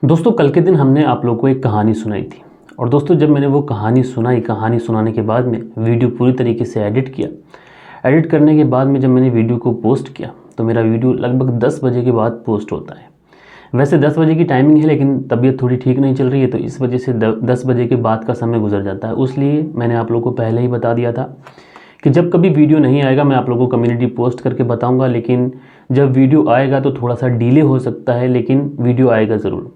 दोस्तों कल के दिन हमने आप लोगों को एक कहानी सुनाई थी और दोस्तों जब मैंने वो कहानी सुनाने के बाद में वीडियो पूरी तरीके से एडिट किया। एडिट करने के बाद में जब मैंने वीडियो को पोस्ट किया तो मेरा वीडियो लगभग 10 बजे के बाद पोस्ट होता है। वैसे 10 बजे की टाइमिंग है, लेकिन तबीयत थोड़ी ठीक नहीं चल रही है तो इस वजह से 10 बजे के बाद का समय गुजर जाता है। इसलिए मैंने आप लोगों को पहले ही बता दिया था कि जब कभी वीडियो नहीं आएगा मैं आप लोगों को कम्युनिटी पोस्ट करके बताऊँगा, लेकिन जब वीडियो आएगा तो थोड़ा सा डिले हो सकता है, लेकिन वीडियो आएगा ज़रूर।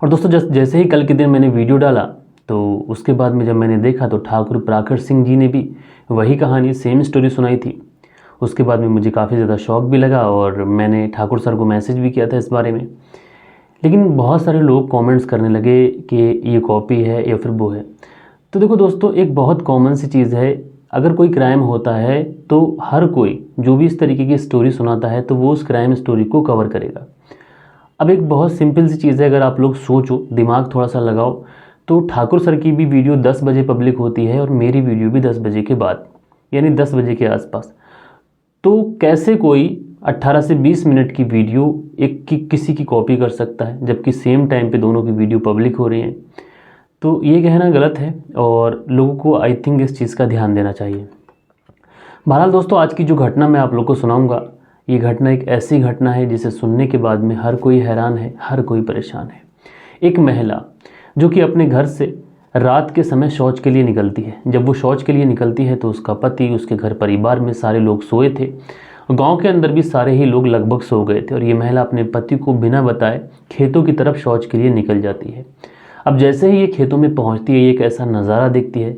और दोस्तों जैसे ही कल के दिन मैंने वीडियो डाला तो उसके बाद में जब मैंने देखा तो ठाकुर प्राखर सिंह जी ने भी वही कहानी सेम स्टोरी सुनाई थी। उसके बाद में मुझे काफ़ी ज़्यादा शौक भी लगा और मैंने ठाकुर सर को मैसेज भी किया था इस बारे में। लेकिन बहुत सारे लोग कमेंट्स करने लगे कि ये कॉपी है या फिर वो है। तो देखो दोस्तों, एक बहुत कॉमन सी चीज़ है, अगर कोई क्राइम होता है तो हर कोई जो भी इस तरीके की स्टोरी सुनाता है तो वो उस क्राइम स्टोरी को कवर करेगा। अब एक बहुत सिंपल सी चीज़ है, अगर आप लोग सोचो, दिमाग थोड़ा सा लगाओ, तो ठाकुर सर की भी वीडियो 10 बजे पब्लिक होती है और मेरी वीडियो भी 10 बजे के बाद, यानी 10 बजे के आसपास। तो कैसे कोई 18 से 20 मिनट की वीडियो किसी की कॉपी कर सकता है जबकि सेम टाइम पे दोनों की वीडियो पब्लिक हो रही हैं? तो ये कहना गलत है और लोगों को आई थिंक इस चीज़ का ध्यान देना चाहिए। बहरहाल दोस्तों, आज की जो घटना मैं आप लोग को सुनाऊंगा, ये घटना एक ऐसी घटना है जिसे सुनने के बाद में हर कोई हैरान है, हर कोई परेशान है। एक महिला जो कि अपने घर से रात के समय शौच के लिए निकलती है। जब वो शौच के लिए निकलती है तो उसका पति, उसके घर परिवार में सारे लोग सोए थे। गांव के अंदर भी सारे ही लोग लगभग सो गए थे और ये महिला अपने पति को बिना बताए खेतों की तरफ शौच के लिए निकल जाती है। अब जैसे ही ये खेतों में पहुँचती है, ये एक ऐसा नज़ारा देखती है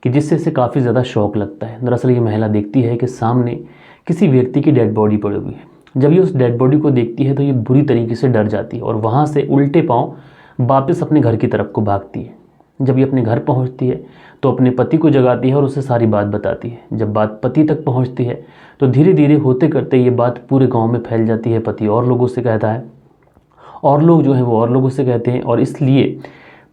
कि जिससे इसे काफ़ी ज़्यादा शौक लगता है। दरअसल ये महिला देखती है कि सामने किसी व्यक्ति की डेड बॉडी पड़ी हुई है। जब ये उस डेड बॉडी को देखती है तो ये बुरी तरीके से डर जाती है और वहाँ से उल्टे पाँव वापस अपने घर की तरफ को भागती है। जब ये अपने घर पहुँचती है तो अपने पति को जगाती है और उसे सारी बात बताती है। जब बात पति तक पहुँचती है तो धीरे धीरे होते करते ये बात पूरे गाँव में फैल जाती है। पति और लोगों से कहता है, और लोग जो हैं वो और लोगों से कहते हैं, और इसलिए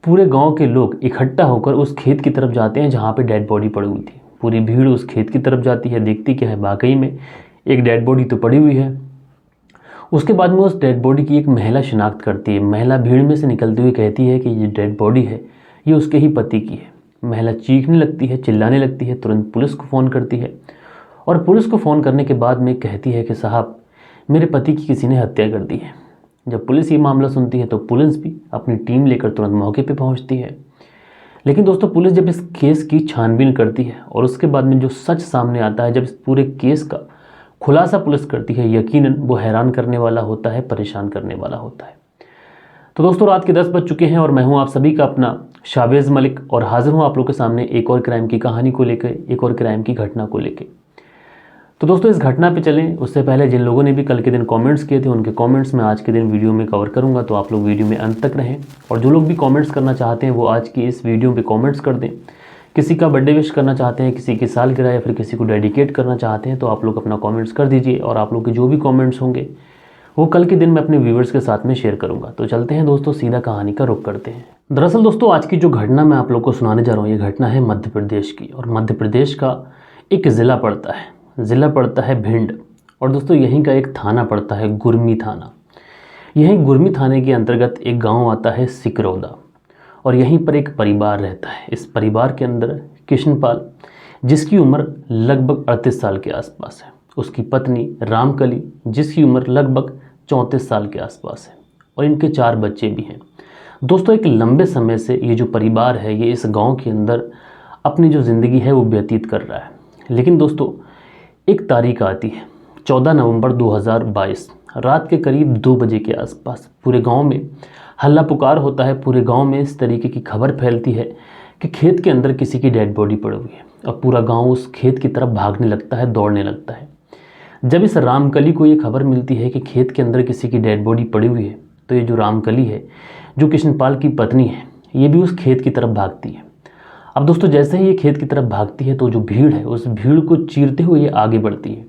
पूरे गांव के लोग इकट्ठा होकर उस खेत की तरफ जाते हैं जहां पे डेड बॉडी पड़ी हुई थी। पूरी भीड़ उस खेत की तरफ जाती है, देखती क्या है, वाकई में एक डेड बॉडी तो पड़ी हुई है। उसके बाद में उस डेड बॉडी की एक महिला शिनाख्त करती है। महिला भीड़ में से निकलती हुई कहती है कि ये डेड बॉडी है, ये उसके ही पति की है। महिला चीखने लगती है, चिल्लाने लगती है, तुरंत पुलिस को फ़ोन करती है और पुलिस को फ़ोन करने के बाद में कहती है कि साहब, मेरे पति की किसी ने हत्या कर दी है। जब पुलिस ये मामला सुनती है तो पुलिस भी अपनी टीम लेकर तुरंत मौके पे पहुंचती है। लेकिन दोस्तों, पुलिस जब इस केस की छानबीन करती है और उसके बाद में जो सच सामने आता है, जब इस पूरे केस का खुलासा पुलिस करती है, यकीनन वो हैरान करने वाला होता है, परेशान करने वाला होता है। तो दोस्तों, रात के 10 बज चुके हैं और मैं हूँ आप सभी का अपना शावेज़ मलिक और हाजिर हूँ आप लोग के सामने एक और क्राइम की कहानी को लेकर, एक और क्राइम की घटना को लेकर। तो दोस्तों, इस घटना पे चलें उससे पहले जिन लोगों ने भी कल के दिन कमेंट्स किए थे उनके कमेंट्स मैं आज के दिन वीडियो में कवर करूंगा, तो आप लोग वीडियो में अंत तक रहें। और जो लोग भी कमेंट्स करना चाहते हैं वो आज की इस वीडियो पे कमेंट्स कर दें। किसी का बर्थडे विश करना चाहते हैं, किसी की सालगिरह या फिर किसी को डेडिकेट करना चाहते हैं तो आप लोग अपना कॉमेंट्स कर दीजिए और आप लोग के जो भी कॉमेंट्स होंगे वो कल के दिन मैं अपने व्यूवर्स के साथ में शेयर करूँगा। तो चलते हैं दोस्तों, सीधा कहानी का रुख करते हैं। दरअसल दोस्तों, आज की जो घटना मैं आप लोग को सुनाने जा रहा हूँ, ये घटना है मध्य प्रदेश की, और मध्य प्रदेश का एक ज़िला पड़ता है, ज़िला पड़ता है भिंड। और दोस्तों, यहीं का एक थाना पड़ता है गुरमी थाना। यहीं गुरमी थाने के अंतर्गत एक गांव आता है सिकरौदा, और यहीं पर एक परिवार रहता है। इस परिवार के अंदर कृष्णपाल, जिसकी उम्र लगभग 38 साल के आसपास है, उसकी पत्नी रामकली, जिसकी उम्र लगभग 34 साल के आसपास है, और इनके 4 बच्चे भी हैं। दोस्तों, एक लंबे समय से ये जो परिवार है ये इस गाँव के अंदर अपनी जो ज़िंदगी है वो व्यतीत कर रहा है। लेकिन दोस्तों, एक तारीख आती है 14 नवंबर 2022, रात के करीब 2 बजे के आसपास पूरे गांव में हल्ला पुकार होता है। पूरे गांव में इस तरीके की खबर फैलती है कि खेत के अंदर किसी की डेड बॉडी पड़ी हुई है, और पूरा गांव उस खेत की तरफ भागने लगता है, दौड़ने लगता है। जब इस रामकली को ये खबर मिलती है कि खेत के अंदर किसी की डेड बॉडी पड़ी हुई है, तो ये जो रामकली है, जो कृष्णपाल की पत्नी है, ये भी उस खेत की तरफ भागती है। अब दोस्तों, जैसे ही ये खेत की तरफ भागती है तो जो भीड़ है उस भीड़ को चीरते हुए ये आगे बढ़ती है।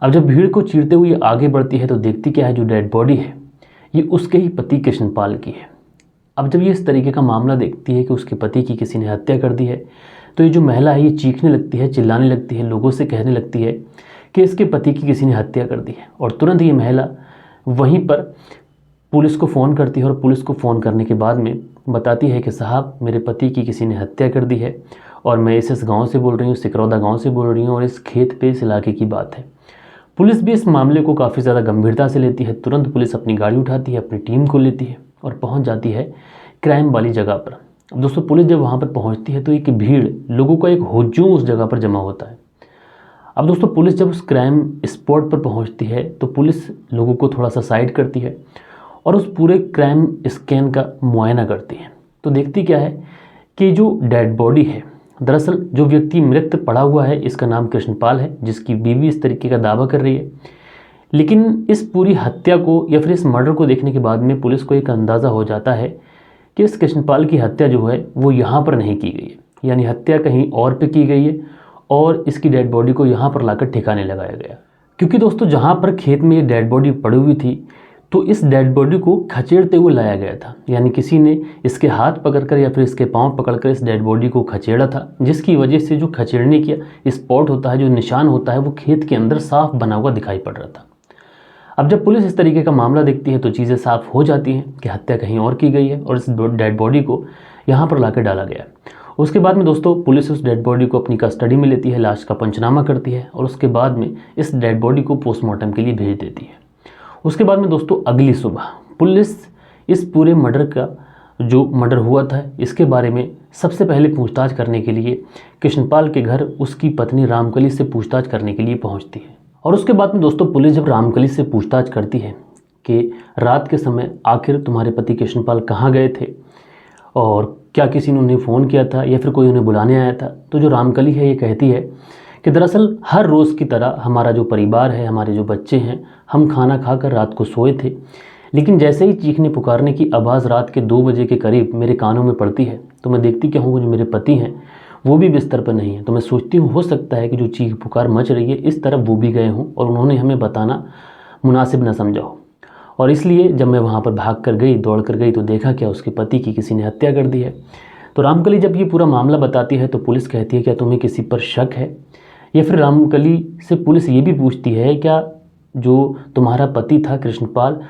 अब जब भीड़ को चीरते हुए आगे बढ़ती है तो देखती क्या है, जो डेड बॉडी है ये उसके ही पति कृष्णपाल की है। अब जब ये इस तरीके का मामला देखती है कि उसके पति की किसी ने हत्या कर दी है, तो ये जो महिला है ये चीखने लगती है, चिल्लाने लगती है, लोगों से कहने लगती है कि इसके पति की किसी ने हत्या कर दी है। और तुरंत ये महिला वहीं पर पुलिस को फ़ोन करती है और पुलिस को फ़ोन करने के बाद में बताती है कि साहब मेरे पति की किसी ने हत्या कर दी है और मैं इस गांव से बोल रही हूँ, सिकरौदा गांव से बोल रही हूँ और इस खेत पे इस इलाके की बात है। पुलिस भी इस मामले को काफ़ी ज़्यादा गंभीरता से लेती है। तुरंत पुलिस अपनी गाड़ी उठाती है, अपनी टीम को लेती है और पहुँच जाती है क्राइम वाली जगह पर। अब दोस्तों पुलिस जब वहाँ पर पहुँचती है तो एक भीड़, लोगों का एक हुजूम उस जगह पर जमा होता है। अब दोस्तों पुलिस जब उस क्राइम स्पॉट पर पहुँचती है तो पुलिस लोगों को थोड़ा सा साइड करती है और उस पूरे क्राइम स्कैन का मुआयना करती है। तो देखती क्या है कि जो डेड बॉडी है, दरअसल जो व्यक्ति मृत पड़ा हुआ है इसका नाम कृष्णपाल है, जिसकी बीवी इस तरीके का दावा कर रही है। लेकिन इस पूरी हत्या को या फिर इस मर्डर को देखने के बाद में पुलिस को एक अंदाज़ा हो जाता है कि इस कृष्णपाल की हत्या जो है वो यहाँ पर नहीं की गई है, यानी हत्या कहीं और पे की गई है और इसकी डेड बॉडी को यहाँ पर लाकर ठिकाने लगाया गया। क्योंकि दोस्तों जहाँ पर खेत में ये डेड बॉडी पड़ी हुई थी तो इस डेड बॉडी को खचेड़ते हुए लाया गया था, यानी किसी ने इसके हाथ पकड़कर या फिर इसके पांव पकड़कर इस डेड बॉडी को खचेड़ा था, जिसकी वजह से जो खचेड़ने का स्पॉट होता है, जो निशान होता है, वो खेत के अंदर साफ बना हुआ दिखाई पड़ रहा था। अब जब पुलिस इस तरीके का मामला देखती है तो चीज़ें साफ हो जाती हैं कि हत्या कहीं और की गई है और इस डेड बॉडी को यहाँ पर लाकर डाला गया। उसके बाद में दोस्तों पुलिस उस डेड बॉडी को अपनी कस्टडी में लेती है, लाश का पंचनामा करती है और उसके बाद में इस डेड बॉडी को पोस्टमार्टम के लिए भेज देती है। उसके बाद में दोस्तों अगली सुबह पुलिस इस पूरे मर्डर का, जो मर्डर हुआ था, इसके बारे में सबसे पहले पूछताछ करने के लिए कृष्णपाल के घर उसकी पत्नी रामकली से पूछताछ करने के लिए पहुंचती है। और उसके बाद में दोस्तों पुलिस जब रामकली से पूछताछ करती है कि रात के समय आखिर तुम्हारे पति कृष्णपाल कहाँ गए थे और क्या किसी ने उन्हें फ़ोन किया था या फिर कोई उन्हें बुलाने आया था, तो जो रामकली है ये कहती है कि दरअसल हर रोज़ की तरह हमारा जो परिवार है, हमारे जो बच्चे हैं, हम खाना खाकर रात को सोए थे, लेकिन जैसे ही चीखने पुकारने की आवाज़ रात के 2 बजे के करीब मेरे कानों में पड़ती है तो मैं देखती क्या हूँ जो मेरे पति हैं वो भी बिस्तर पर नहीं है। तो मैं सोचती हूँ हो सकता है कि जो चीख पुकार मच रही है इस तरफ वो भी गए हों और उन्होंने हमें बताना मुनासिब न समझा हो, और इसलिए जब मैं वहाँ पर भाग कर गई, दौड़ कर गई, तो देखा क्या उसके पति की किसी ने हत्या कर दी है। तो रामकली जब ये पूरा मामला बताती है तो पुलिस कहती है क्या तुम्हें किसी पर शक है, या फिर रामकली से पुलिस ये भी पूछती है क्या जो तुम्हारा पति था कृष्णपाल,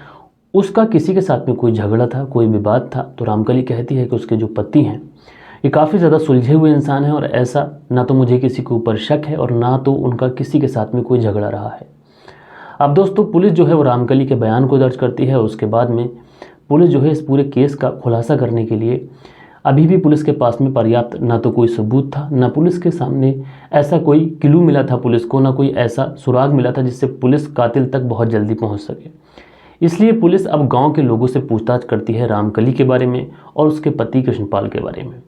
उसका किसी के साथ में कोई झगड़ा था, कोई विवाद था। तो रामकली कहती है कि उसके जो पति हैं ये काफ़ी ज़्यादा सुलझे हुए इंसान हैं और ऐसा ना तो मुझे किसी के ऊपर शक है और ना तो उनका किसी के साथ में कोई झगड़ा रहा है। अब दोस्तों पुलिस जो है वो रामकली के बयान को दर्ज करती है। उसके बाद में पुलिस जो है इस पूरे केस का खुलासा करने के लिए, अभी भी पुलिस के पास में पर्याप्त ना तो कोई सबूत था, ना पुलिस के सामने ऐसा कोई क्लू मिला था पुलिस को, ना कोई ऐसा सुराग मिला था जिससे पुलिस कातिल तक बहुत जल्दी पहुंच सके। इसलिए पुलिस अब गांव के लोगों से पूछताछ करती है रामकली के बारे में और उसके पति कृष्णपाल के बारे में।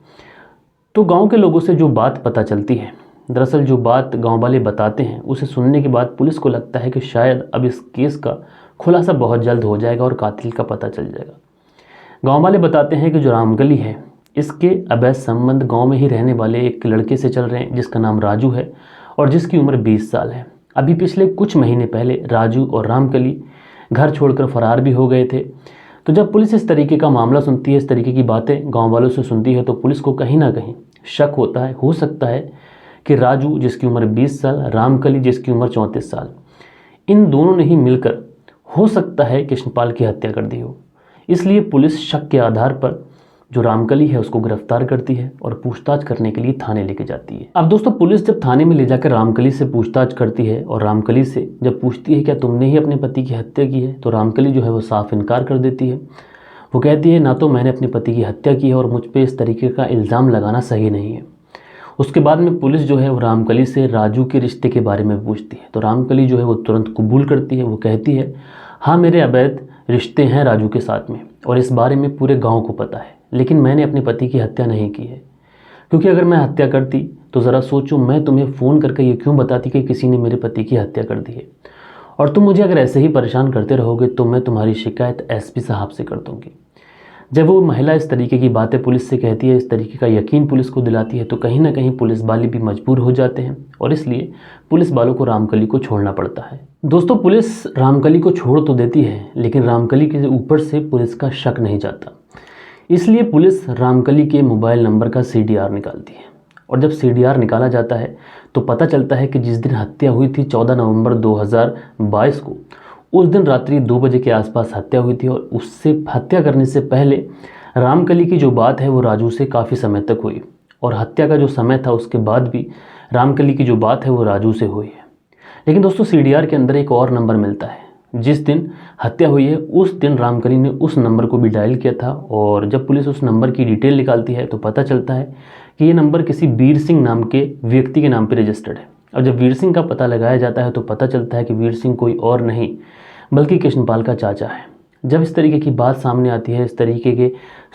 तो गांव के लोगों से जो बात पता चलती है, दरअसल जो बात गांव वाले बताते हैं, उसे सुनने के बाद पुलिस को लगता है कि शायद अब इस केस का खुलासा बहुत जल्द हो जाएगा और कातिल का पता चल जाएगा। गांव वाले बताते हैं कि जो रामकली है इसके अवैध संबंध गांव में ही रहने वाले एक लड़के से चल रहे हैं जिसका नाम राजू है और जिसकी उम्र 20 साल है। अभी पिछले कुछ महीने पहले राजू और रामकली घर छोड़कर फरार भी हो गए थे। तो जब पुलिस इस तरीके का मामला सुनती है, इस तरीके की बातें गांव वालों से सुनती है, तो पुलिस को कहीं ना कहीं शक होता है, हो सकता है कि राजू जिसकी उम्र 20 साल, रामकली जिसकी उम्र 34 साल, इन दोनों ने ही मिलकर हो सकता है कृष्णपाल की हत्या कर दी हो। इसलिए पुलिस शक के आधार पर जो रामकली है उसको गिरफ्तार करती है और पूछताछ करने के लिए थाने लेके जाती है। अब दोस्तों पुलिस जब थाने में ले जाकर रामकली से पूछताछ करती है और रामकली से जब पूछती है क्या तुमने ही अपने पति की हत्या की है, तो रामकली जो है वो साफ इनकार कर देती है। वो कहती है ना तो मैंने अपने पति की हत्या की है और मुझ पर इस तरीके का इल्ज़ाम लगाना सही नहीं है। उसके बाद में पुलिस जो है वो रामकली से राजू के रिश्ते के बारे में पूछती है। तो रामकली जो है वो तुरंत कबूल करती है। वो कहती है हाँ मेरे अवैध रिश्ते हैं राजू के साथ में और इस बारे में पूरे गांव को पता है, लेकिन मैंने अपने पति की हत्या नहीं की है, क्योंकि अगर मैं हत्या करती तो ज़रा सोचो मैं तुम्हें फ़ोन करके ये क्यों बताती कि किसी ने मेरे पति की हत्या कर दी है, और तुम मुझे अगर ऐसे ही परेशान करते रहोगे तो मैं तुम्हारी शिकायत एसपी साहब से कर दूँगी। जब वो महिला इस तरीके की बातें पुलिस से कहती है, इस तरीके का यकीन पुलिस को दिलाती है, तो कहीं ना कहीं पुलिस वाले भी मजबूर हो जाते हैं और इसलिए पुलिस वालों को रामकली को छोड़ना पड़ता है। दोस्तों पुलिस रामकली को छोड़ तो देती है, लेकिन रामकली के ऊपर से पुलिस का शक नहीं जाता। इसलिए पुलिस रामकली के मोबाइल नंबर का CDR निकालती है और जब CDR निकाला जाता है तो पता चलता है कि जिस दिन हत्या हुई थी 14 नवंबर 2022 को, उस दिन रात्रि 2 बजे के आसपास हत्या हुई थी और उससे हत्या करने से पहले रामकली की जो बात है वो राजू से काफ़ी समय तक हुई, और हत्या का जो समय था उसके बाद भी रामकली की जो बात है वो राजू से हुई है। लेकिन दोस्तों CDR के अंदर एक और नंबर मिलता है। जिस दिन हत्या हुई है उस दिन रामकली ने उस नंबर को भी डायल किया था, और जब पुलिस उस नंबर की डिटेल निकालती है तो पता चलता है कि ये नंबर किसी वीर सिंह नाम के व्यक्ति के नाम पर रजिस्टर्ड है। और जब वीर सिंह का पता लगाया जाता है तो पता चलता है कि वीर सिंह कोई और नहीं बल्कि कृष्णपाल का चाचा है। जब इस तरीके की बात सामने आती है, इस तरीके के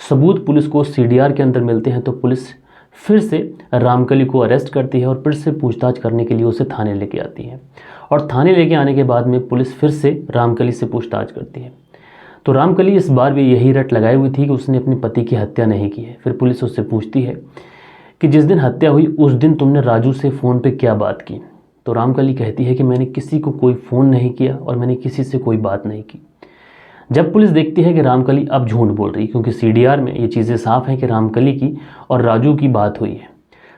सबूत पुलिस को CDR के अंदर मिलते हैं, तो पुलिस फिर से रामकली को अरेस्ट करती है और फिर से पूछताछ करने के लिए उसे थाने लेके आती है। और थाने लेके आने के बाद में पुलिस फिर से रामकली से पूछताछ करती है। तो रामकली इस बार भी यही रट लगाई हुई थी कि उसने अपने पति की हत्या नहीं की है। फिर पुलिस उससे पूछती है कि जिस दिन हत्या हुई उस दिन तुमने राजू से फ़ोन पे क्या बात की? तो रामकली कहती है कि मैंने किसी को कोई फ़ोन नहीं किया और मैंने किसी से कोई बात नहीं की। जब पुलिस देखती है कि रामकली अब झूठ बोल रही, क्योंकि CDR में ये चीज़ें साफ हैं कि रामकली की और राजू की बात हुई है,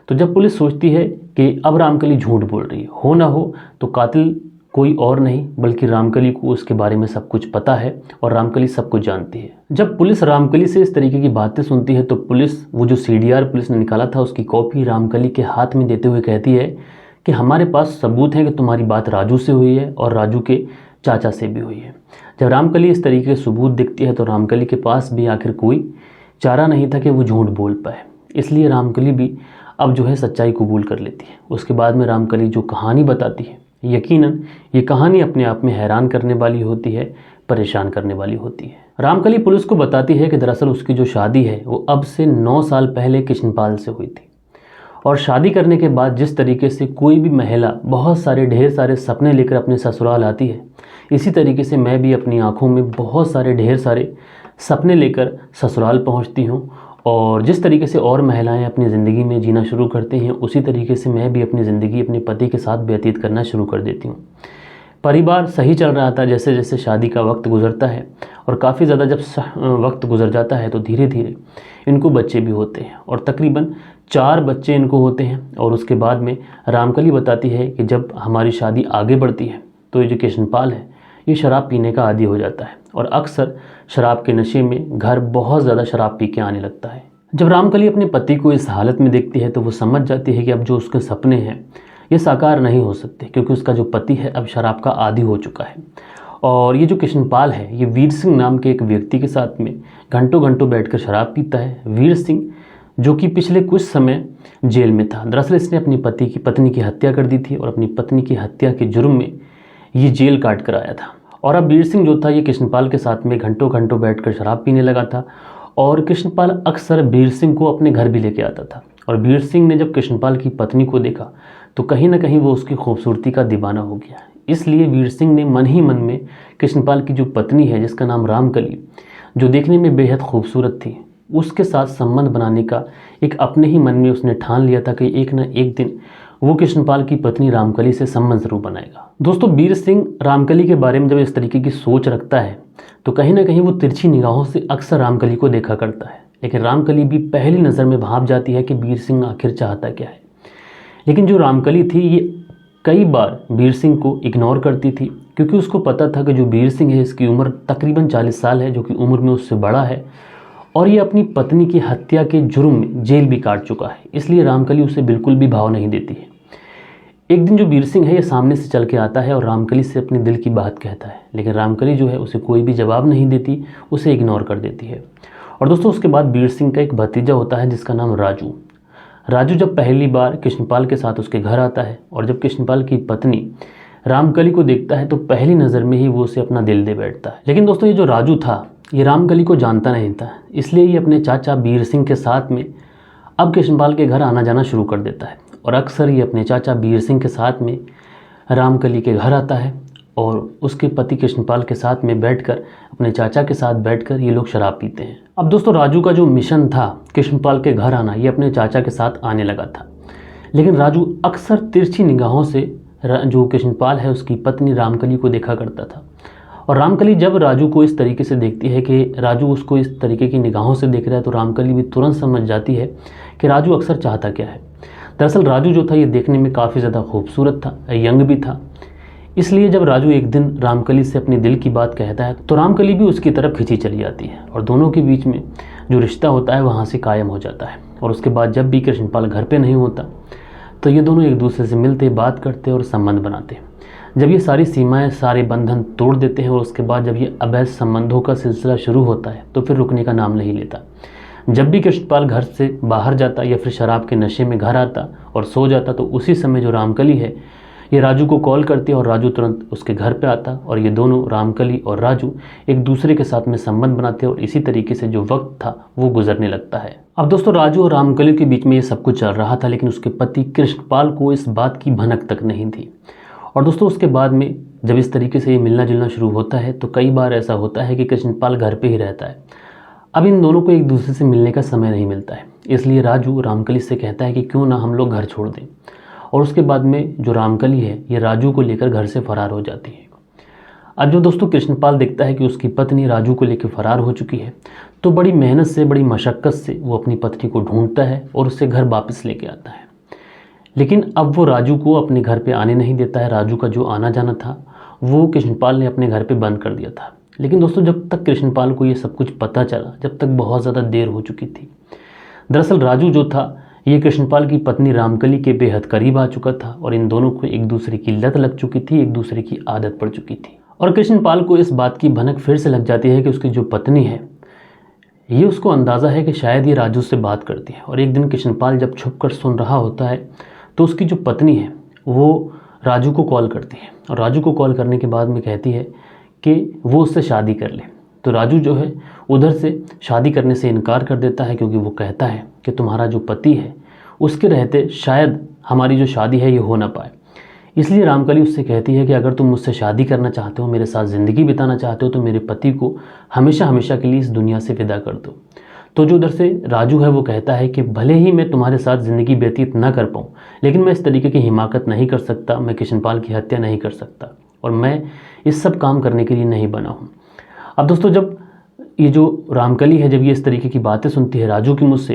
तो जब पुलिस सोचती है कि अब रामकली झूठ बोल रही हो ना हो तो कातिल कोई और नहीं बल्कि रामकली को उसके बारे में सब कुछ पता है और रामकली सब कुछ जानती है। जब पुलिस रामकली से इस तरीके की बातें सुनती है तो पुलिस वो जो CDR पुलिस ने निकाला था उसकी कॉपी रामकली के हाथ में देते हुए कहती है कि हमारे पास सबूत है कि तुम्हारी बात राजू से हुई है और राजू के चाचा से भी हुई है। जब रामकली इस तरीके के सबूत दिखती है तो रामकली के पास भी आखिर कोई चारा नहीं था कि वो झूठ बोल पाए, इसलिए रामकली भी अब जो है सच्चाई कबूल कर लेती है। उसके बाद में रामकली जो कहानी बताती है, यकीनन ये कहानी अपने आप में हैरान करने वाली होती है, परेशान करने वाली होती है। रामकली पुलिस को बताती है कि दरअसल उसकी जो शादी है वो अब से 9 साल पहले कृष्णपाल से हुई थी, और शादी करने के बाद जिस तरीके से कोई भी महिला बहुत सारे ढेर सारे सपने लेकर अपने ससुराल आती है, इसी तरीके से मैं भी अपनी आँखों में बहुत सारे ढेर सारे सपने लेकर ससुराल पहुँचती हूँ। और जिस तरीके से और महिलाएं अपनी ज़िंदगी में जीना शुरू करती हैं उसी तरीके से मैं भी अपनी ज़िंदगी अपने पति के साथ व्यतीत करना शुरू कर देती हूँ। परिवार सही चल रहा था, जैसे जैसे शादी का वक्त गुजरता है और काफ़ी ज़्यादा जब वक्त गुजर जाता है तो धीरे धीरे इनको बच्चे भी होते हैं, और तकरीबन 4 बच्चे इनको होते हैं। और उसके बाद में रामकली बताती है कि जब हमारी शादी आगे बढ़ती है तो ये जो कृष्णपाल है ये शराब पीने का आदी हो जाता है और अक्सर शराब के नशे में घर बहुत ज़्यादा शराब पी के आने लगता है। जब रामकली अपने पति को इस हालत में देखती है तो वो समझ जाती है कि अब जो उसके सपने हैं ये साकार नहीं हो सकते, क्योंकि उसका जो पति है अब शराब का आदी हो चुका है। और ये जो कृष्णपाल है ये वीर सिंह नाम के एक व्यक्ति के साथ में घंटों घंटों बैठकर शराब पीता है। वीर सिंह जो कि पिछले कुछ समय जेल में था। दरअसल इसने अपनी पत्नी की हत्या कर दी थी और अपनी पत्नी की हत्या के जुर्म में ये जेल काट कर आया था। और अब वीर सिंह जो था ये कृष्णपाल के साथ में घंटों घंटों बैठकर शराब पीने लगा था, और कृष्णपाल अक्सर वीर सिंह को अपने घर भी लेके आता था। और वीर सिंह ने जब कृष्णपाल की पत्नी को देखा तो कहीं ना कहीं वो उसकी खूबसूरती का दीवाना हो गया। इसलिए वीर सिंह ने मन ही मन में कृष्णपाल की जो पत्नी है जिसका नाम रामकली, जो देखने में बेहद खूबसूरत थी, उसके साथ संबंध बनाने का एक अपने ही मन में उसने ठान लिया था कि एक न एक दिन वो कृष्णपाल की पत्नी रामकली से संबंध जरूर बनाएगा। दोस्तों, वीर सिंह रामकली के बारे में जब इस तरीके की सोच रखता है तो कहीं ना कहीं वो तिरछी निगाहों से अक्सर रामकली को देखा करता है, लेकिन रामकली भी पहली नज़र में भाप जाती है कि वीर सिंह आखिर चाहता क्या है। लेकिन जो रामकली थी ये कई बार वीर सिंह को इग्नोर करती थी, क्योंकि उसको पता था कि जो वीर सिंह है इसकी उम्र तकरीबन 40 साल है, जो कि उम्र में उससे बड़ा है, और ये अपनी पत्नी की हत्या के जुर्म में जेल भी काट चुका है। इसलिए रामकली उसे बिल्कुल भी भाव नहीं देती है। एक दिन जो वीर सिंह है ये सामने से चल के आता है और रामकली से अपने दिल की बात कहता है, लेकिन रामकली जो है उसे कोई भी जवाब नहीं देती, उसे इग्नोर कर देती है। और दोस्तों, उसके बाद वीर सिंह का एक भतीजा होता है जिसका नाम राजू। राजू जब पहली बार कृष्णपाल के साथ उसके घर आता है और जब कृष्णपाल की पत्नी रामकली को देखता है तो पहली नज़र में ही वो उसे अपना दिल दे बैठता है। लेकिन दोस्तों, ये जो राजू था ये रामकली को जानता नहीं था, इसलिए ये अपने चाचा वीर सिंह के साथ में अब कृष्णपाल के घर आना जाना शुरू कर देता है। और अक्सर ये अपने चाचा वीर सिंह के साथ में रामकली के घर आता है और उसके पति कृष्णपाल के साथ में बैठकर अपने चाचा के साथ बैठकर ये लोग शराब पीते हैं। अब दोस्तों, राजू का जो मिशन था कृष्णपाल के घर आना, ये अपने चाचा के साथ आने लगा था, लेकिन राजू अक्सर तिरछी निगाहों से जो कृष्णपाल है उसकी पत्नी रामकली को देखा करता था। और रामकली जब राजू को इस तरीके से देखती है कि राजू उसको इस तरीके की निगाहों से देख रहा है तो रामकली भी तुरंत समझ जाती है कि राजू अक्सर चाहता क्या है। दरअसल राजू जो था ये देखने में काफ़ी ज़्यादा खूबसूरत था, यंग भी था, इसलिए जब राजू एक दिन रामकली से अपनी दिल की बात कहता है तो रामकली भी उसकी तरफ खिंची चली जाती है और दोनों के बीच में जो रिश्ता होता है वहाँ से कायम हो जाता है। और उसके बाद जब भी कृष्णपाल घर पे नहीं होता तो ये दोनों एक दूसरे से मिलते, बात करते और संबंध बनाते। जब ये सारी सीमाएं, सारे बंधन तोड़ देते हैं और उसके बाद जब ये अवैध संबंधों का सिलसिला शुरू होता है तो फिर रुकने का नाम नहीं लेता। जब भी कृष्णपाल घर से बाहर जाता या फिर शराब के नशे में घर आता और सो जाता तो उसी समय जो रामकली है ये राजू को कॉल करती है और राजू तुरंत उसके घर पे आता और ये दोनों, रामकली और राजू, एक दूसरे के साथ में संबंध बनाते हैं और इसी तरीके से जो वक्त था वो गुजरने लगता है। अब दोस्तों राजू और रामकली के बीच में ये सब कुछ चल रहा था, लेकिन उसके पति कृष्णपाल को इस बात की भनक तक नहीं थी। और दोस्तों उसके बाद में जब इस तरीके से ये मिलना जुलना शुरू होता है तो कई बार ऐसा होता है कि कृष्णपाल घर पे ही रहता है। अब इन दोनों को एक दूसरे से मिलने का समय नहीं मिलता है, इसलिए राजू रामकली से कहता है कि क्यों ना हम लोग घर छोड़ दें। और उसके बाद में जो रामकली है ये राजू को लेकर घर से फरार हो जाती है। अब जो दोस्तों कृष्णपाल देखता है कि उसकी पत्नी राजू को लेकर फरार हो चुकी है तो बड़ी मेहनत से, बड़ी मशक्क़त से वो अपनी पत्नी को ढूंढता है और उसे घर वापस लेके आता है। लेकिन अब वो राजू को अपने घर पे आने नहीं देता है। राजू का जो आना जाना था वो कृष्णपाल ने अपने घर पे बंद कर दिया था। लेकिन दोस्तों जब तक कृष्णपाल को ये सब कुछ पता चला, जब तक बहुत ज़्यादा देर हो चुकी थी। दरअसल राजू जो था ये कृष्णपाल की पत्नी रामकली के बेहद करीब आ चुका था और इन दोनों को एक दूसरे की लत लग चुकी थी, एक दूसरे की आदत पड़ चुकी थी। और कृष्णपाल को इस बात की भनक फिर से लग जाती है कि उसकी जो पत्नी है ये उसको अंदाज़ा है कि शायद ये राजू से बात करती है। और एक दिन कृष्णपाल जब छुप कर सुन रहा होता है तो उसकी जो पत्नी है वो राजू को कॉल करती है और राजू को कॉल करने के बाद में कहती है कि वो उससे शादी कर ले। तो राजू जो है उधर से शादी करने से इनकार कर देता है क्योंकि वो कहता है कि तुम्हारा जो पति है उसके रहते शायद हमारी जो शादी है ये हो ना पाए। इसलिए रामकली उससे कहती है कि अगर तुम मुझसे शादी करना चाहते हो, मेरे साथ ज़िंदगी बिताना चाहते हो तो मेरे पति को हमेशा हमेशा के लिए इस दुनिया से विदा कर दो। तो जो उधर से राजू है वो कहता है कि भले ही मैं तुम्हारे साथ ज़िंदगी व्यतीत ना कर पाऊँ, लेकिन मैं इस तरीके की हिमाकत नहीं कर सकता, मैं कृष्णपाल की हत्या नहीं कर सकता और मैं इस सब काम करने के लिए नहीं बना हूँ। अब दोस्तों जब ये जो रामकली है जब ये इस तरीके की बातें सुनती है राजू की मुझसे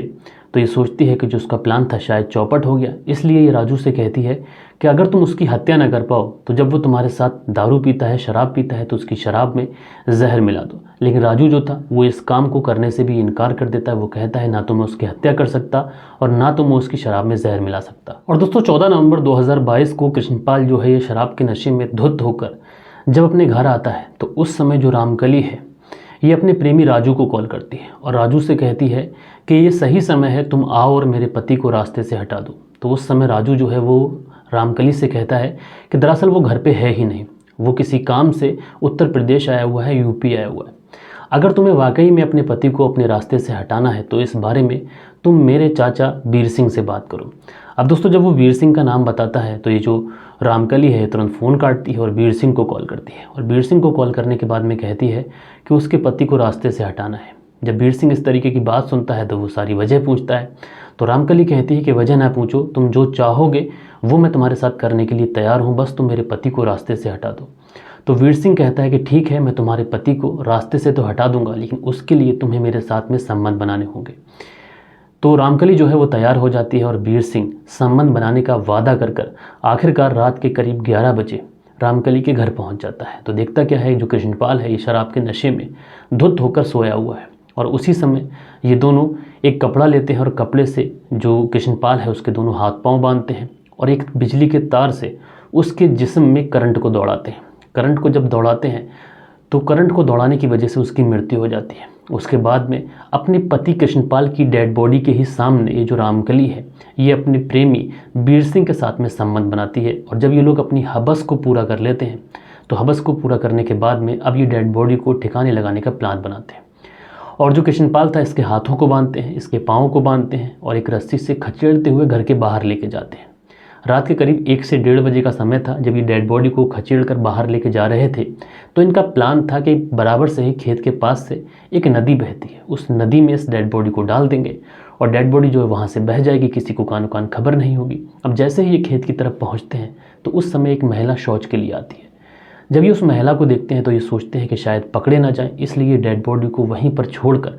तो ये सोचती है कि जो उसका प्लान था शायद चौपट हो गया। इसलिए ये राजू से कहती है कि अगर तुम उसकी हत्या ना कर पाओ तो जब वो तुम्हारे साथ दारू पीता है, शराब पीता है तो उसकी शराब में जहर मिला दो। लेकिन राजू जो था वो इस काम को करने से भी इनकार कर देता है। वो कहता है ना तो मैं उसकी हत्या कर सकता और ना तो मैं उसकी शराब में जहर मिला सकता। और दोस्तों 14 नवंबर 2022 को कृष्णपाल जो है ये शराब के नशे में धुत होकर जब अपने घर आता है तो उस समय जो रामकली है ये अपने प्रेमी राजू को कॉल करती है और राजू से कहती है कि ये सही समय है, तुम आओ और मेरे पति को रास्ते से हटा दो। तो उस समय राजू जो है वो रामकली से कहता है कि दरअसल वो घर पे है ही नहीं, वो किसी काम से उत्तर प्रदेश आया हुआ है, यूपी आया हुआ है। अगर तुम्हें वाकई में अपने पति को अपने रास्ते से हटाना है तो इस बारे में तुम मेरे चाचा वीर सिंह से बात करो। अब दोस्तों जब वो वीर सिंह का नाम बताता है तो ये जो रामकली है तुरंत फ़ोन काटती है और वीर सिंह को कॉल करती है और वीर सिंह को कॉल करने के बाद में कहती है कि उसके पति को रास्ते से हटाना है। जब वीर सिंह इस तरीके की बात सुनता है तो वो सारी वजह पूछता है। तो रामकली कहती है कि वजह ना पूछो, तुम जो चाहोगे वो मैं तुम्हारे साथ करने के लिए तैयार हूँ, बस तुम मेरे पति को रास्ते से हटा दो। तो वीर सिंह कहता है कि ठीक है, मैं तुम्हारे पति को रास्ते से तो हटा दूंगा, लेकिन उसके लिए तुम्हें मेरे साथ में संबंध बनाने होंगे। तो रामकली जो है वो तैयार हो जाती है और वीर सिंह संबंध बनाने का वादा कर आखिरकार रात के करीब 11 बजे रामकली के घर पहुंच जाता है। तो देखता क्या है, जो कृष्णपाल है ये शराब के नशे में धुत होकर सोया हुआ है और उसी समय ये दोनों एक कपड़ा लेते हैं और कपड़े से जो कृष्णपाल है उसके दोनों हाथ पांव बांधते हैं और एक बिजली के तार से उसके जिस्म में करंट को दौड़ाते हैं। करंट को जब दौड़ाते हैं तो करंट को दौड़ाने की वजह से उसकी मृत्यु हो जाती है। उसके बाद में अपने पति कृष्णपाल की डेड बॉडी के ही सामने ये जो रामकली है ये अपने प्रेमी वीर सिंह के साथ में संबंध बनाती है और जब ये लोग अपनी हवस को पूरा कर लेते हैं तो हवस को पूरा करने के बाद में अब ये डेड बॉडी को ठिकाने लगाने का प्लान बनाते हैं और जो कृष्णपाल था इसके हाथों को बांधते हैं, इसके पाँव को बांधते हैं और एक रस्सी से खचेड़ते हुए घर के बाहर लेके जाते हैं। रात के करीब 1 से 1:30 बजे का समय था जब ये डेड बॉडी को खचेड़ कर बाहर लेके जा रहे थे। तो इनका प्लान था कि बराबर से ही खेत के पास से एक नदी बहती है, उस नदी में इस डेड बॉडी को डाल देंगे और डेड बॉडी जो है वहाँ से बह जाएगी, किसी को कानो कान खबर नहीं होगी। अब जैसे ही ये खेत की तरफ पहुँचते हैं तो उस समय एक महिला शौच के लिए आती है। जब ये उस महिला को देखते हैं तो ये सोचते हैं कि शायद पकड़े ना जाएं, इसलिए डेड बॉडी को वहीं पर छोड़कर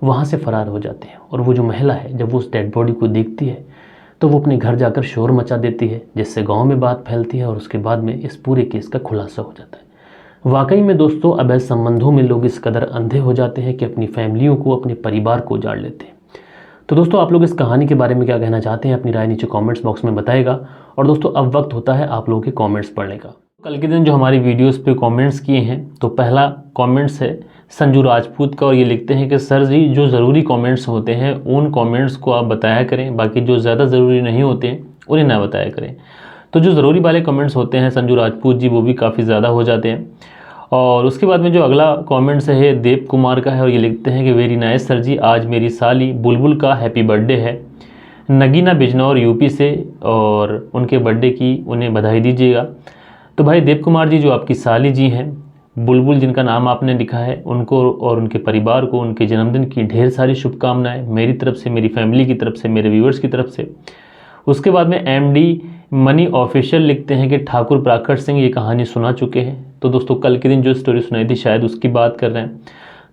वहाँ से फरार हो जाते हैं। और वो जो महिला है जब वो उस डेड बॉडी को देखती है तो वो अपने घर जाकर शोर मचा देती है, जिससे गांव में बात फैलती है और उसके बाद में इस पूरे केस का खुलासा हो जाता है। वाकई में दोस्तों अवैध संबंधों में लोग इस कदर अंधे हो जाते हैं कि अपनी फैमिलियों को, अपने परिवार को उजाड़ लेते हैं। तो दोस्तों आप लोग इस कहानी के बारे में क्या कहना चाहते हैं, अपनी राय नीचे कमेंट्स बॉक्स में बताएगा। और दोस्तों अब वक्त होता है आप लोगों के कमेंट्स पढ़ने का। कल के दिन जो हमारी वीडियोस पे कमेंट्स किए हैं, तो पहला कमेंट्स है संजू राजपूत का, और ये लिखते हैं कि सर जी जो ज़रूरी कमेंट्स होते हैं उन कमेंट्स को आप बताया करें, बाकी जो ज़्यादा ज़रूरी नहीं होते हैं उन्हें ना बताया करें। तो जो ज़रूरी वाले कमेंट्स होते हैं संजू राजपूत जी, वो भी काफ़ी ज़्यादा हो जाते हैं। और उसके बाद में जो अगला कमेंट्स है देव कुमार का है, और ये लिखते हैं कि वेरी नाइस सर जी, आज मेरी साली बुलबुल का हैप्पी बर्थडे है, नगीना बिजनौर यूपी से, और उनके बर्थडे की उन्हें बधाई दीजिएगा। तो भाई देव कुमार जी, जो आपकी साली जी हैं बुलबुल, जिनका नाम आपने लिखा है, उनको और उनके परिवार को उनके जन्मदिन की ढेर सारी शुभकामनाएं मेरी तरफ से, मेरी फैमिली की तरफ से, मेरे व्यूअर्स की तरफ से। उसके बाद में एमडी मनी ऑफिशियल लिखते हैं कि ठाकुर प्राकट सिंह ये कहानी सुना चुके हैं। तो दोस्तों कल के दिन जो स्टोरी सुनाई थी शायद उसकी बात कर रहे हैं।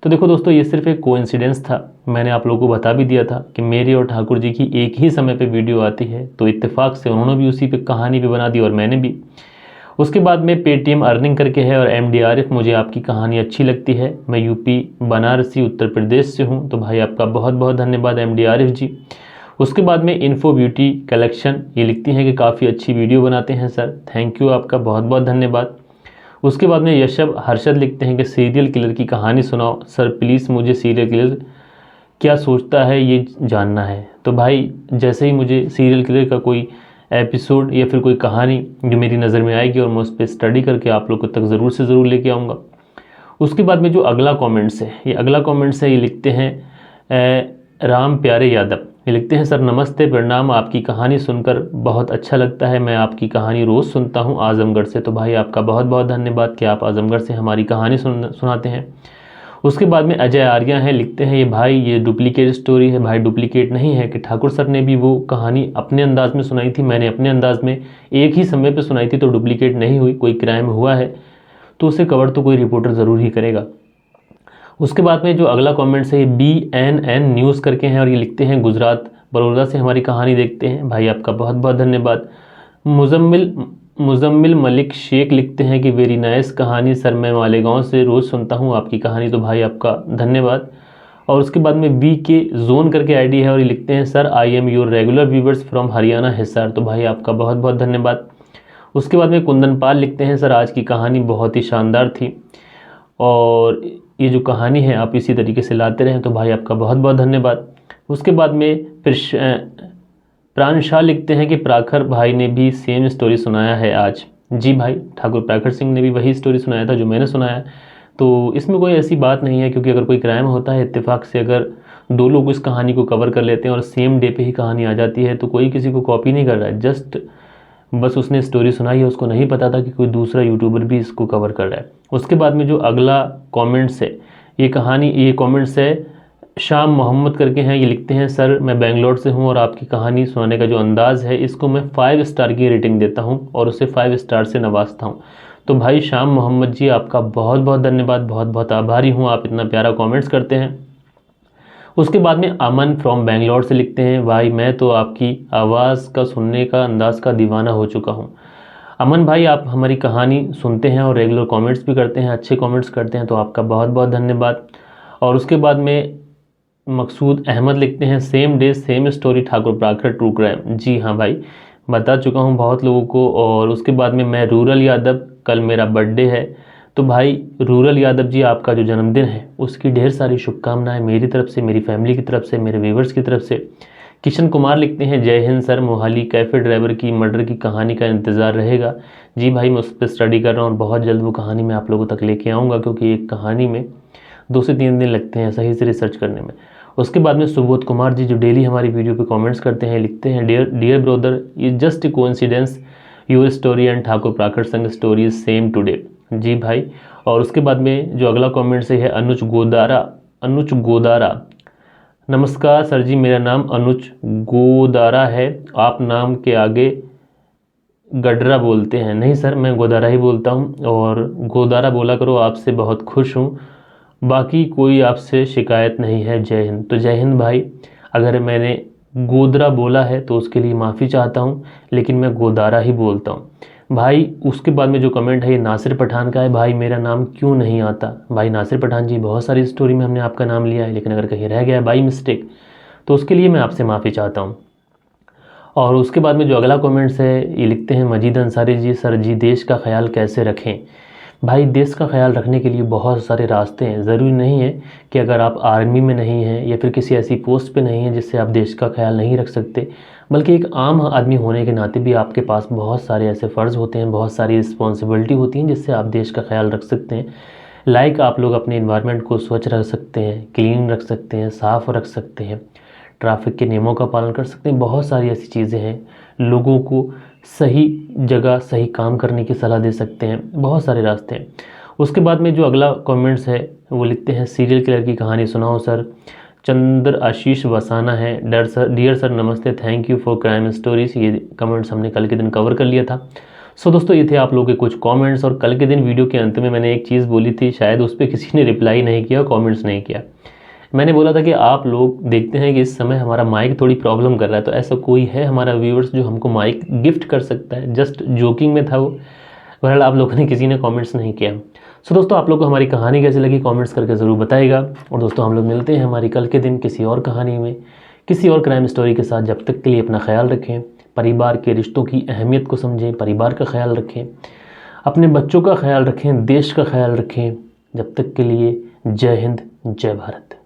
तो देखो दोस्तों, ये सिर्फ एक कोइंसिडेंस था। मैंने आप लोगों को बता भी दिया था कि मेरी और ठाकुर जी की एक ही समय पे वीडियो आती है, तो इत्तेफाक से उन्होंने भी उसी पे कहानी भी बना दी और मैंने भी। उसके बाद में पेटीएम अर्निंग करके है, और एमडी आरिफ, मुझे आपकी कहानी अच्छी लगती है, मैं यूपी बनारसी उत्तर प्रदेश से हूँ। तो भाई आपका बहुत बहुत धन्यवाद एमडी आरिफ जी। उसके बाद में इन्फो ब्यूटी कलेक्शन, ये लिखती हैं कि काफ़ी अच्छी वीडियो बनाते हैं सर, थैंक यू, आपका बहुत बहुत धन्यवाद। उसके बाद में यशव हर्षद लिखते हैं कि सीरियल किलर की कहानी सुनाओ सर प्लीज़, मुझे सीरियल किलर क्या सोचता है ये जानना है। तो भाई जैसे ही मुझे सीरियल किलर का कोई एपिसोड या फिर कोई कहानी जो मेरी नज़र में आएगी, और मैं उस पर स्टडी करके आप लोगों तक ज़रूर से ज़रूर लेके आऊँगा। उसके बाद में जो अगला कमेंट्स है, ये अगला कमेंट्स है, ये लिखते हैं राम प्यारे यादव, ये लिखते हैं सर नमस्ते प्रणाम, आपकी कहानी सुनकर बहुत अच्छा लगता है, मैं आपकी कहानी रोज़ सुनता हूँ आजमगढ़ से। तो भाई आपका बहुत बहुत धन्यवाद कि आप आजमगढ़ से हमारी कहानी सुनाते हैं। उसके बाद में अजय आर्या हैं, लिखते हैं ये भाई ये डुप्लीकेट स्टोरी है। भाई डुप्लीकेट नहीं है, कि ठाकुर सर ने भी वो कहानी अपने अंदाज में सुनाई थी, मैंने अपने अंदाज में एक ही समय पे सुनाई थी, तो डुप्लीकेट नहीं हुई। कोई क्राइम हुआ है तो उसे कवर तो कोई रिपोर्टर ज़रूर ही करेगा। उसके बाद में जो अगला कमेंट्स है ये BNN न्यूज़ करके हैं, और ये लिखते हैं गुजरात बड़ौदा से हमारी कहानी देखते हैं। भाई आपका बहुत बहुत धन्यवाद। मुजम्मिल मलिक शेख लिखते हैं कि वेरी नाइस कहानी सर, मैं मालेगांव से रोज़ सुनता हूँ आपकी कहानी। तो भाई आपका धन्यवाद। और उसके बाद में BK जोन करके आईडी है, और ये लिखते हैं sir I am your regular viewers from Haryana Hisar. तो भाई आपका बहुत बहुत धन्यवाद। उसके बाद में कुंदन पाल लिखते हैं सर आज की कहानी बहुत ही शानदार थी, और ये जो कहानी है आप इसी तरीके से लाते रहें। तो भाई आपका बहुत बहुत धन्यवाद। उसके बाद में फिर प्राण शाह लिखते हैं कि प्राखर भाई ने भी सेम स्टोरी सुनाया है आज। जी भाई, ठाकुर प्राखर सिंह ने भी वही स्टोरी सुनाया था जो मैंने सुनाया। तो इसमें कोई ऐसी बात नहीं है, क्योंकि अगर कोई क्राइम होता है इत्तेफाक से, अगर दो लोग इस कहानी को कवर कर लेते हैं और सेम डे पे ही कहानी आ जाती है, तो कोई किसी को कॉपी नहीं कर रहा है, जस्ट बस उसने स्टोरी सुनाई है, उसको नहीं पता था कि कोई दूसरा यूट्यूबर भी इसको कवर कर रहा है। उसके बाद में जो अगला कमेंट्स है, ये कमेंट्स है शाम मोहम्मद करके हैं, ये लिखते हैं सर मैं बेंगलोर से हूँ, और आपकी कहानी सुनाने का जो अंदाज़ है इसको मैं 5 स्टार की रेटिंग देता हूँ, और उसे 5 स्टार से नवाजता हूँ। तो भाई शाम मोहम्मद जी आपका बहुत बहुत धन्यवाद, बहुत बहुत आभारी हूँ, आप इतना प्यारा कमेंट्स करते हैं। उसके बाद में अमन फ्रॉम बेंगलोर से लिखते हैं भाई मैं तो आपकी आवाज़ का सुनने का अंदाज़ का दीवाना हो चुका हूँ। अमन भाई आप हमारी कहानी सुनते हैं और रेगुलर कमेंट्स भी करते हैं, अच्छे कमेंट्स करते हैं, तो आपका बहुत बहुत धन्यवाद। और उसके बाद में मकसूद अहमद लिखते हैं same day same story Thakur Prakhar true crime. जी हाँ भाई, बता चुका हूँ बहुत लोगों को। और उसके बाद में मैं रूरल यादव, कल मेरा बर्थडे है। तो भाई रूरल यादव जी आपका जो जन्मदिन है उसकी ढेर सारी शुभकामनाएं मेरी तरफ से, मेरी फैमिली की तरफ से, मेरे व्यूवर्स की तरफ से। किशन कुमार लिखते हैं जय Hind sir, Mohali cafe driver की मर्डर की कहानी का इंतज़ार रहेगा। जी भाई, मैं उस पर स्टडी कर रहा हूँ और बहुत जल्द वो कहानी मैं आप लोगों तक लेके आऊँगा, क्योंकि एक कहानी में 2 से 3 दिन लगते हैं सही से रिसर्च करने में। उसके बाद में सुबोध कुमार जी जो डेली हमारी वीडियो पे कमेंट्स करते हैं, लिखते हैं डियर ब्रदर, ये just a coincidence, your story and Thakur Prakhar संग स्टोरी इज सेम टुडे। जी भाई। और उसके बाद में जो अगला कमेंट है अनुज गोदारा, नमस्कार सर जी, मेरा नाम अनुज गोदारा है, आप नाम के आगे गडरा बोलते हैं। नहीं सर, मैं गोदारा ही बोलता हूँ, और गोदारा बोला करो, आपसे बहुत खुश हूँ, बाकी कोई आपसे शिकायत नहीं है। जय हिंद। तो जय हिंद भाई। अगर मैंने गोदरा बोला है तो उसके लिए माफ़ी चाहता हूँ, लेकिन मैं गोदारा ही बोलता हूँ भाई। उसके बाद में जो कमेंट है ये नासिर पठान का है, भाई मेरा नाम क्यों नहीं आता। भाई नासिर पठान जी, बहुत सारी स्टोरी में हमने आपका नाम लिया है, लेकिन अगर कहीं रह गया है बाई मिस्टेक तो उसके लिए मैं आपसे माफ़ी चाहता हूँ। और उसके बाद में जो अगला कमेंट्स है ये लिखते हैं मजीद अंसारी जी, सर जी देश का ख्याल कैसे रखें। भाई देश का ख्याल रखने के लिए बहुत सारे रास्ते हैं। ज़रूरी नहीं है कि अगर आप आर्मी में नहीं हैं या फिर किसी ऐसी पोस्ट पे नहीं हैं जिससे आप देश का ख्याल नहीं रख सकते, बल्कि एक आम आदमी होने के नाते भी आपके पास बहुत सारे ऐसे फ़र्ज़ होते हैं, बहुत सारी रिस्पॉन्सिबिलिटी होती हैं जिससे आप देश का ख्याल रख सकते हैं। लाइक आप लोग अपने इन्वायरमेंट को स्वच्छ रख सकते हैं, क्लीन रख सकते हैं, साफ़ रख सकते हैं, ट्रैफिक के नियमों का पालन कर सकते हैं। बहुत सारी ऐसी चीज़ें हैं, लोगों को सही जगह सही काम करने की सलाह दे सकते हैं, बहुत सारे रास्ते हैं। उसके बाद में जो अगला कमेंट्स है वो लिखते हैं सीरियल किलर की कहानी सुनाओ सर। चंद्र आशीष वसाना है, डियर सर नमस्ते, thank you for crime stories. ये कमेंट्स हमने कल के दिन कवर कर लिया था। सो दोस्तों ये थे आप लोगों के कुछ कमेंट्स। और कल के दिन वीडियो के अंत में मैंने एक चीज़ बोली थी, शायद उस पर किसी ने रिप्लाई नहीं किया, कमेंट्स नहीं किया। मैंने बोला था कि आप लोग देखते हैं कि इस समय हमारा माइक थोड़ी प्रॉब्लम कर रहा है, तो ऐसा कोई है हमारा व्यूअर्स जो हमको माइक गिफ्ट कर सकता है। जस्ट जोकिंग में था वो। बहरहाल आप लोगों ने किसी ने कमेंट्स नहीं किया। सो दोस्तों आप लोग को हमारी कहानी कैसी लगी कमेंट्स करके ज़रूर बताइएगा। और दोस्तों हम लोग मिलते हैं हमारी कल के दिन किसी और कहानी में, किसी और क्राइम स्टोरी के साथ। जब तक के लिए अपना ख्याल रखें, परिवार के रिश्तों की अहमियत को समझें, परिवार का ख्याल रखें, अपने बच्चों का ख्याल रखें, देश का ख्याल रखें। जब तक के लिए जय हिंद, जय भारत।